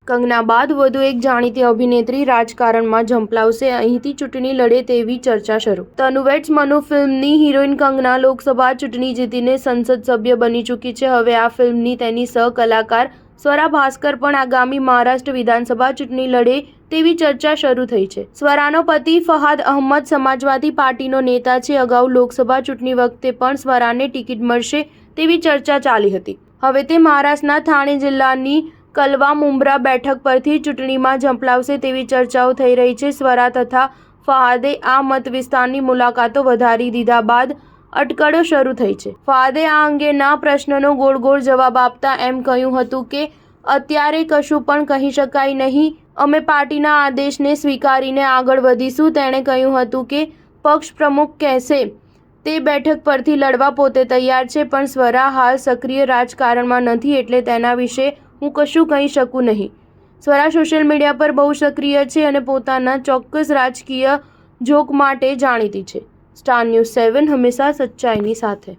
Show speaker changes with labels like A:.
A: કંગના બાદ વધુ એક જાણીતી અભિનેત્રી રાજકારણમાં ઝંપલાવશે, અહીંથી ચૂંટણી લડે તેવી ચર્ચા શરૂ. તનુવેટ્સ મનુ ફિલ્મની હિરોઈન કંગના લોકસભા ચૂંટણી જીતીને સંસદ સભ્ય બની ચૂકી છે. હવે આ ફિલ્મની તેની સહકલાકાર સ્વરા ભાસ્કર પણ આગામી મહારાષ્ટ્ર વિધાનસભા ચૂંટણી લડે તેવી ચર્ચા શરૂ થઈ છે. સ્વરાનો પતિ ફહાદ અહમદ સમાજવાદી પાર્ટીનો નેતા છે. અગાઉ લોકસભા ચૂંટણી વખતે પણ સ્વરાને ટિકિટ મળશે તેવી ચર્ચા ચાલી હતી. હવે તે મહારાષ્ટ્રના થાણે જિલ્લાની કલવા મુંબ્રા બેઠક પરથી ચૂંટણીમાં ઝંપલાવશે તેવી ચર્ચાઓ થઈ રહી છે. સ્વરા તથા ફહાદે આ મત વિસ્તારની મુલાકાતો વધારી દીધા બાદ અટકળો શરૂ થઈ છે. ફહાદે આ અંગેના પ્રશ્નનો ગોળ જવાબ આપતા એમ કહ્યું હતું કે અત્યારે કશું પણ કહી શકાય નહીં. અમે પાર્ટીના આદેશને સ્વીકારીને આગળ વધીશું. તેણે કહ્યું હતું કે પક્ષ પ્રમુખ કહેશે તે બેઠક પરથી લડવા પોતે તૈયાર છે, પણ સ્વરા હાલ સક્રિય રાજકારણમાં નથી એટલે તેના વિશે હું કશું કહી શકું નહીં. સ્વરા સોશિયલ મીડિયા પર બહુ સક્રિય છે અને પોતાના ચોક્કસ રાજકીય ઝોક માટે જાણીતી છે. સ્ટાર ન્યૂઝ 7 હંમેશા સચ્ચાઈની સાથે.